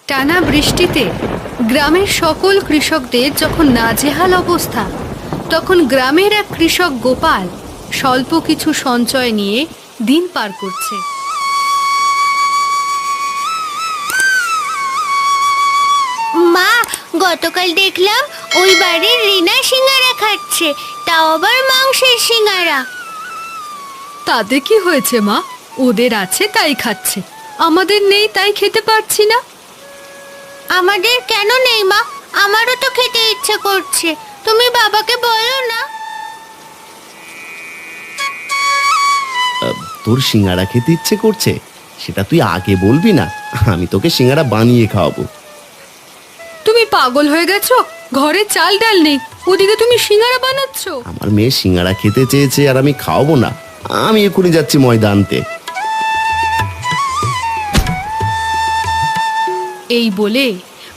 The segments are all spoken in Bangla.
টানা বৃষ্টিতে গ্রামের সকল কৃষকদের যখন নাজেহাল অবস্থা, তখন গ্রামের এক কৃষক গোপাল স্বল্প কিছু সঞ্চয় নিয়ে দিন পার করছে। মা, গতকাল দেখলাম ওই বাড়ির রিনা সিঙ্গারা খাচ্ছে, তাও আবার মাংসের সিঙ্গারা। তাতে কি হয়েছে মা? ওদের আছে তাই খাচ্ছে, আমাদের নেই তাই খেতে পারছি না। আমাদের কেন নেই মা? আমারও তো খেতে ইচ্ছে করছে, তুমি বাবাকে বলো না। তোর সিঙ্গারা খেতে ইচ্ছে করছে, সেটা তুই আগে বলবি না? আমি তোকে সিঙ্গারা বানিয়ে খাওয়াবো। তুমি পাগল হয়ে গেছো? ঘরে চাল ডাল নেই, ওদিকে তুমি সিঙ্গারা বানাচ্ছ? আমার মেয়ে সিঙ্গারা খেতে চেয়েছে আর আমি খাওয়াবো না? আমি এক্ষুনি যাচ্ছি ময়দা আনতে। এই বলে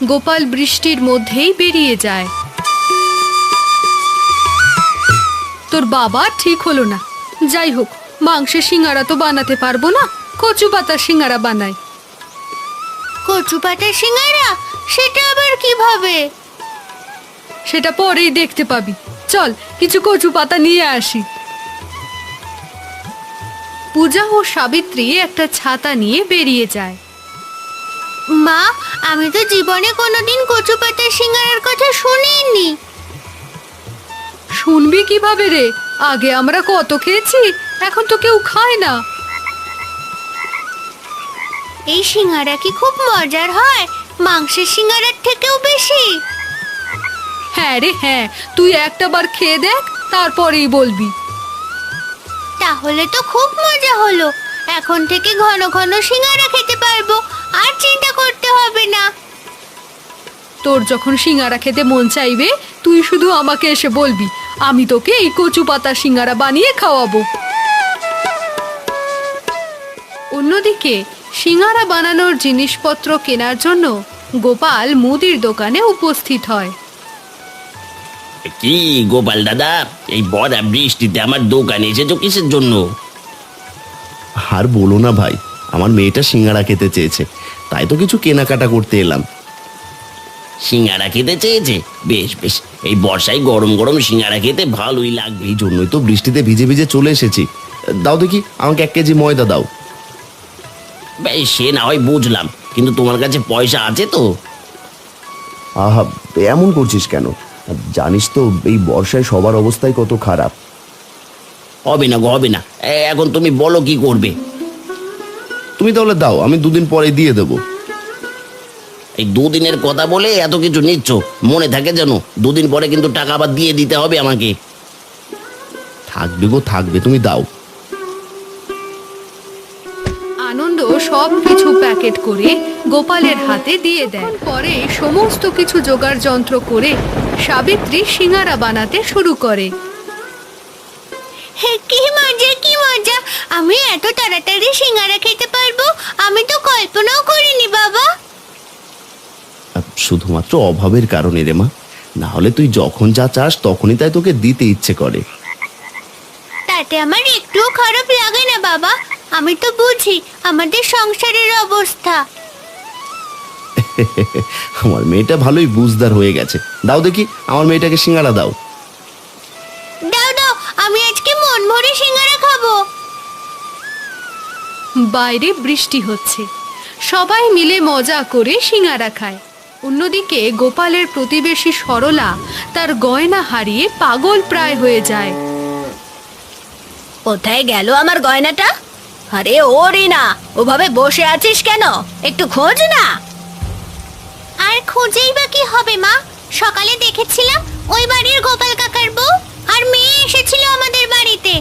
গোপাল বৃষ্টির মধ্যেই বেরিয়ে যায়। তোর বাবা ঠিক হলো না। যাই হোক, মাংসের সিঙ্গারা তো বানাতে পারবো না, কচু পাতার সিঙ্গারা বানাই। কচু পাতার সিঙ্গারা? সেটা আবার কিভাবে? সেটা পরেই দেখতে পাবি। চল কিছু কচু পাতা নিয়ে আসি। পূজা ও সাবিত্রী একটা ছাতা নিয়ে বেরিয়ে যায়। মা, আমি তো জীবনে কোনোদিন কচু পাতার সিঙ্গারার কথা শুনিনি। শুনবি কিভাবে রে? আগে আমরা কত খেয়েছি, এখন তো কেউ খায় না। এই সিঙ্গারা কি খুব মজার হয়? মাংসের সিঙ্গারার থেকেও বেশি? হ্যাঁ রে হ্যাঁ, তুই একটা বার খেয়ে দেখ, তারপরেই বলবি। তাহলে তো খুব মজা হলো। এখন থেকে ঘন ঘন সিঙ্গারা খেতে পারবো, আর চিন্তা করতে হবে না। তোর যখন সিঙ্গারা খেতে মন চাইবে, তুই শুধু আমাকে এসে বলবি, আমি তোকে এই কচু পাতা সিঙ্গারা বানিয়ে খাওয়াবো। অন্যদিকে সিঙ্গারা বানানোর জিনিসপত্র কেনার জন্য গোপাল মুদির দোকানে উপস্থিত হয়। কি গোপাল দাদা, এই বড়া বৃষ্টিতে আমার দোকানে এসেছো কিসের জন্য? আর বলো না ভাই, আমার মেয়েটা সিঙ্গারা খেতে চেয়েছে, তাই তো কিছু কেনাকাটা করতে এলাম। সিঙ্গারা খেতে চেয়েছে? বেশ বেশ, এই বর্ষায় গরম গরম সিঙ্গারা খেতে ভালোই লাগবে। এই জন্যই তো বৃষ্টিতে ভিজে ভিজে চলে এসেছি। দাও দেখি, আমাকে 1 কেজি ময়দা দাও। বেশ, সে না হয় বুঝলাম, কিন্তু তোমার কাছে পয়সা আছে তো? আহা, এমন করছিস কেন? জানিস তো এই বর্ষায় সবার অবস্থাই কত খারাপ। হবে না গো, হবে না। এখন তুমি বলো কি করবে? তুমি তাহলে দাও, আমি 2 দিন পরে দিয়ে দেবো। এই 2 দিনের কথা বলে এত কিছু নিচ্ছ, মনে থাকে যেন 2 দিন পরে কিন্তু টাকা আবার দিয়ে দিতে হবে আমাকে। থাকবে গো থাকবে, তুমি দাও। আনন্দ সব কিছু প্যাকেট করে গোপালের হাতে দিয়ে দেয়। পরে সমস্ত কিছু জোগাড় যন্ত্র করে সাবিত্রী সিঙ্গারা বানাতে শুরু করে। হে, কি মজা কি মজা! আমি এত তাড়াতাড়ি সিঙ্গারা খেতে পারবো, আমি তো কল্পনাও করিনি বাবা। শুধুমাত্র অভাবের কারণে রে মা, না হলে তুই যখন যা চাস তখনই তাই তোকে দিতে ইচ্ছে করে। তাতে আমার একটুও খারাপ লাগে না বাবা। আমি তো বুঝি আমাদের সংসারের অবস্থা। আমার মেয়েটা ভালোই বুঝদার হয়ে গেছে। দাও দেখি, আমার মেয়েটাকে সিঙ্গারা দাও। দাও দাও, আমি আজকে মন ভরে সিঙ্গারা খাবো। বাইরে বৃষ্টি হচ্ছে, সবাই মিলে মজা করে সিঙ্গারা খায়। অন্যদিকে গোপালের প্রতিবেশী সরলা তার গয়না হারিয়ে পাগল প্রায় হয়ে যায়। কোথায় গেল আমার গয়নাটা? আরে ও রিনা, ওভাবে বসে আছিস কেন? একটু খোঁজ না। আর খুঁজেই বা কি হবে মা? সকালে দেখেছিলাম ওই বাড়ির গোপাল কাকার বউ আর মেয়ে এসেছিল আমাদের বাড়িতে।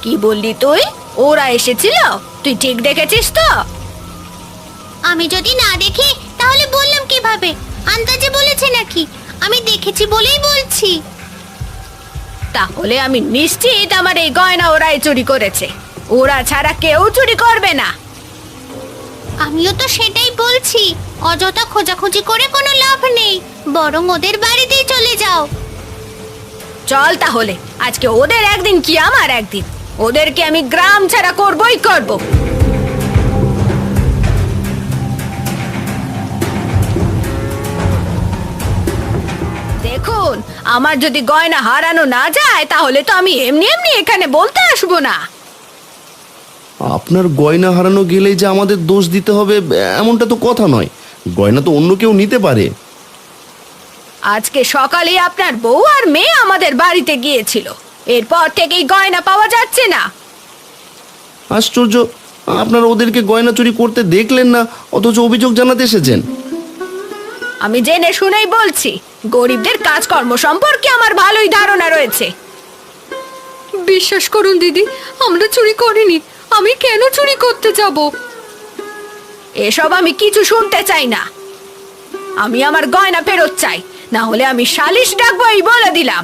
কি বললি তুই? ওরা এসেছিল? তুই ঠিক দেখেছিস তো? আমি যদি না দেখি তাহলে বললাম কিভাবে? আন্দাজে বলেছে নাকি? আমি দেখেছি বলেই বলছি। তাহলে আমি নিশ্চিত আমার এই গয়না ওরাই চুরি করেছে। ওরা ছাড়া কেউ চুরি করবে না। আমিও তো সেটাই বলছি। অযথা খোঁজাখুঁজি করে কোনো লাভ নেই, বরং ওদের বাড়িতেই চলে যাও। চল তাহলে, আজকে ওদের একদিন কি আমার একদিন। ওদেরকে আমি গ্রাম ছাড়া করবই করব। আমার যদি গয়না হারানো না যায় তাহলে তো আমি এমনি এমনি এখানে বলতে আসবো না। আপনার গয়না হারানো গেলেই যে আমাদের দোষ দিতে হবে এমনটা তো কথা নয়। গয়না তো অন্য কেউ নিতে পারে। আজকে সকালে আপনার বউ আর মেয়ে আমাদের বাড়িতে গিয়েছিল, এরপর থেকেই গয়না পাওয়া যাচ্ছে না। আশ্চর্য, আপনারা ওদেরকে গয়না চুরি করতে দেখলেন না, অথচ অভিযোগ জানাতে এসেছেন। আমি জেনে শুনেই বলছি, গরিবদের কাজকর্ম সম্পর্কে আমার ভালোই ধারণা রয়েছে। বিশ্বাস করুন দিদি, আমরা চুরি করিনি। আমি কেন চুরি করতে যাব? এসব আমি কিছু শুনতে চাই না। আমি আমার গয়না ফেরত চাই, না হলে আমি সালিশ ডাকবো, এই বলে দিলাম।